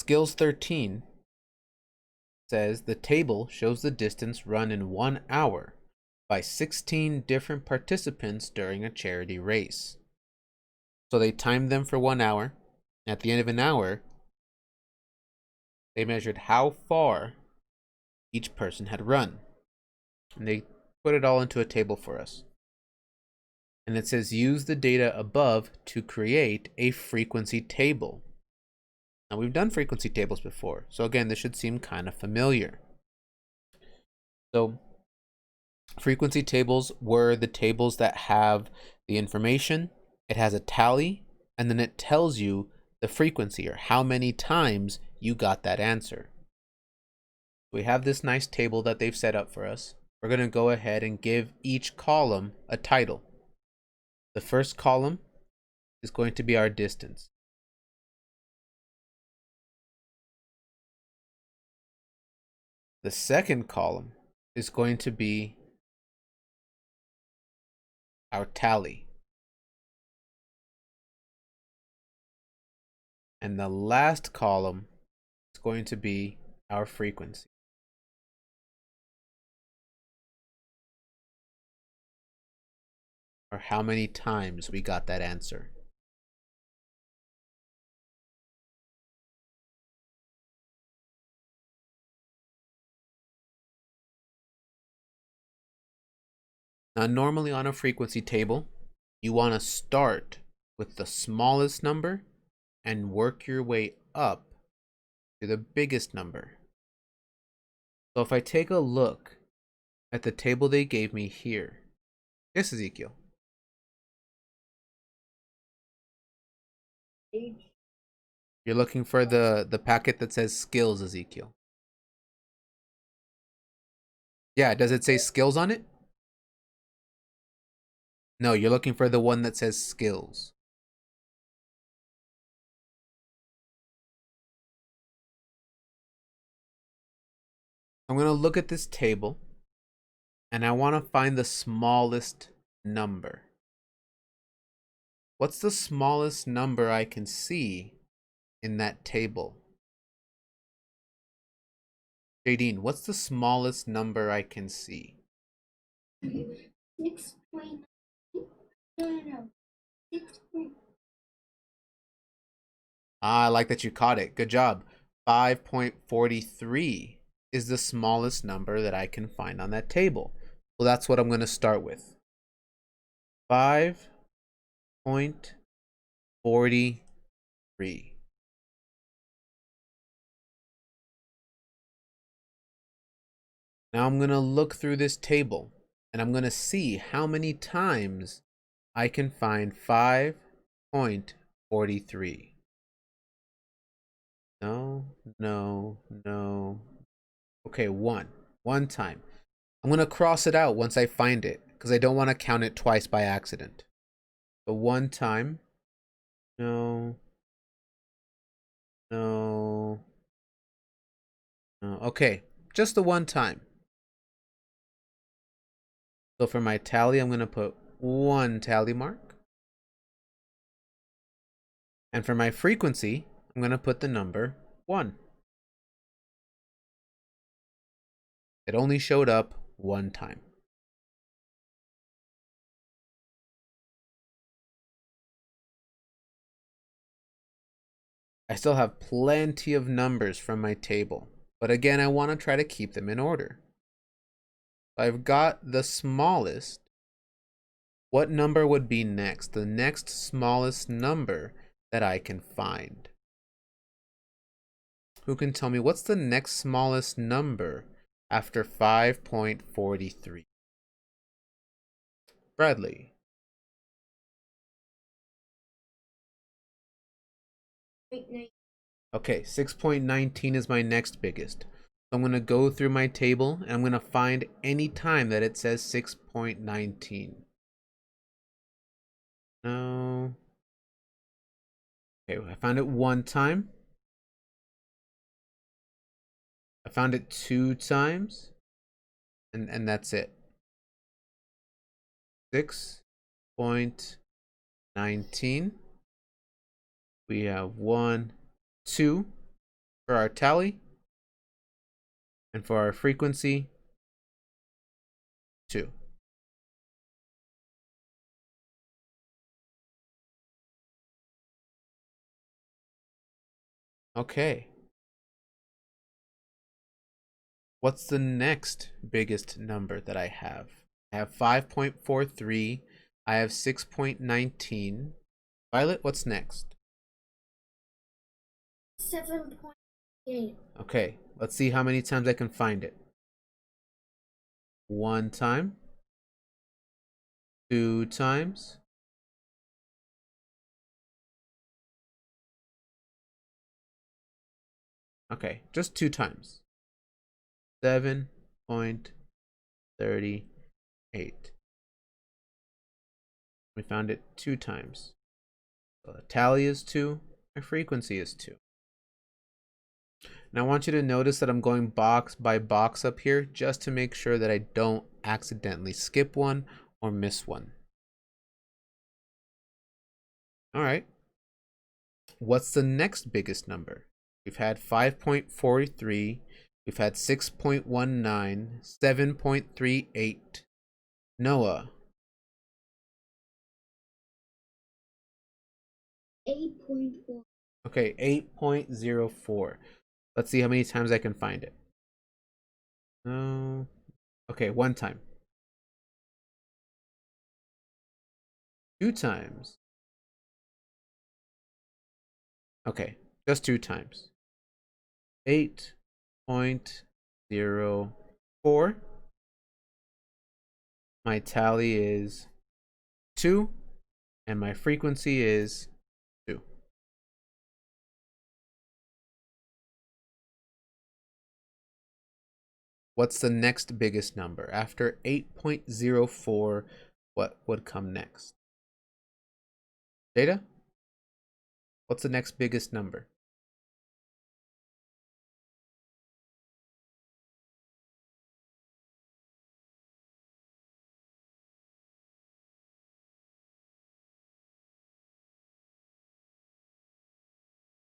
Skills 13 says the table shows the distance run in 1 hour by 16 different participants during a charity race. So they timed them for 1 hour. At the end of an hour, they measured how far each person had run. And they put it all into a table for us. And it says use the data above to create a frequency table. Now we've done frequency tables before, so again, this should seem kind of familiar. So frequency tables were the tables that have the information, it has a tally, and then it tells you the frequency or how many times you got that answer. We have this nice table that they've set up for us. We're going to go ahead and give each column a title. The first column is going to be our distance. The second column is going to be our tally. And the last column is going to be our frequency. Or how many times we got that answer. Now, normally on a frequency table, you want to start with the smallest number and work your way up to the biggest number. So if I take a look at the table they gave me here, yes, Ezekiel. You're looking for the packet that says skills, Ezekiel. Yeah, does it say skills on it? No, you're looking for the one that says skills. I'm going to look at this table and I want to find the smallest number. What's the smallest number I can see in that table? Jadine, what's the smallest number I can see? 6.9. No. 6. I like that you caught it. Good job. 5.43 is the smallest number that I can find on that table. Well, that's what I'm going to start with. 5.43. Now I'm going to look through this table and I'm going to see how many times I can find 5.43. No. Okay, one time. I'm going to cross it out once I find it because I don't want to count it twice by accident. So one time. No. Okay, just the one time. So for my tally, I'm going to put 1 tally mark. And for my frequency, I'm going to put the number 1. It only showed up one time. I still have plenty of numbers from my table, but again, I want to try to keep them in order. I've got the smallest. What number would be next? The next smallest number that I can find. Who can tell me what's the next smallest number after 5.43? Bradley. Okay, 6.19 is my next biggest. So I'm going to go through my table and I'm going to find any time that it says 6.19. No. Okay, I found it one time. I found it 2 times. And that's it. 6.19. We have 1, 2. for our tally. And for our frequency, 2. Okay. What's the next biggest number that I have? I have 5.43. I have 6.19. Violet, what's next? 7.8. Okay, let's see how many times I can find it. 1 time. 2 times. Okay, just 2 times. 7.38. We found it 2 times. So the tally is 2. My frequency is 2. Now I want you to notice that I'm going box by box up here just to make sure that I don't accidentally skip one or miss one. All right. What's the next biggest number? We've had 5.43. We've had 6.19, 7.38. Noah. 8.4. Okay, 8.04. Let's see how many times I can find it. No. Okay, 1 time. 2 times. Okay, just 2 times. 8.04. My tally is 2, and my frequency is 2. What's the next biggest number? After 8.04, what would come next? Data? What's the next biggest number?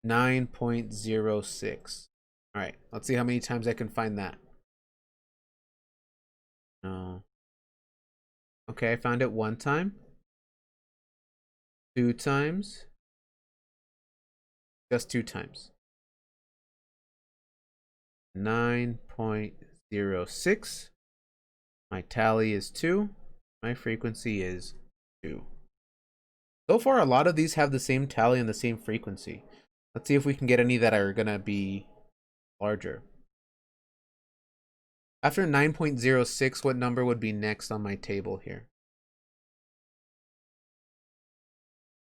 $9.06. All right, let's see how many times I can find that. No. Okay, I found it 1 time. 2 times. Just 2 times. 9.06. My tally is 2. My frequency is 2. So far, a lot of these have the same tally and the same frequency. Let's see if we can get any that are gonna be larger. After 9.06, what number would be next on my table here?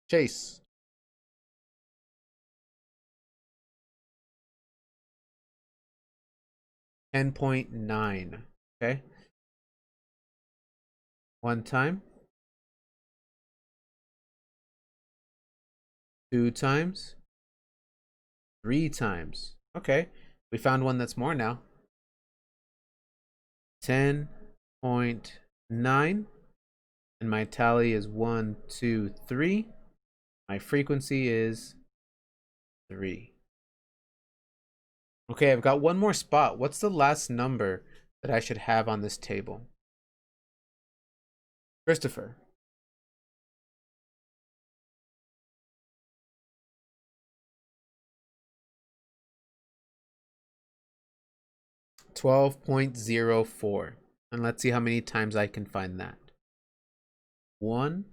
Chase. 10.9. Okay. 1 time. 2 times. 3 times. Okay. We found one that's more now. 10.9. And my tally is 1, 2, 3. My frequency is 3. Okay, I've got one more spot. What's the last number that I should have on this table? Christopher. 12.04. And let's see how many times I can find that. 1,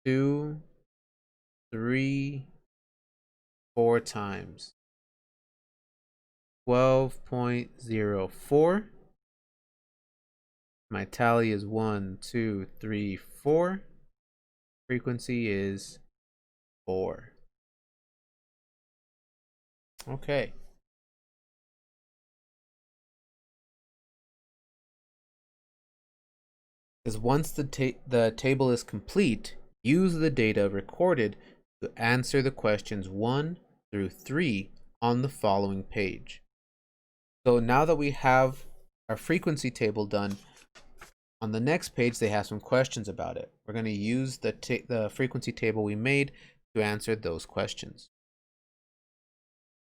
2, 3, 4 times. 12.04. My tally is 1, 2, 3, 4. Frequency is 4. Okay. Because once the table is complete, use the data recorded to answer the questions 1 through 3 on the following page. So now that we have our frequency table done, on the next page they have some questions about it. We're going to use the frequency table we made to answer those questions.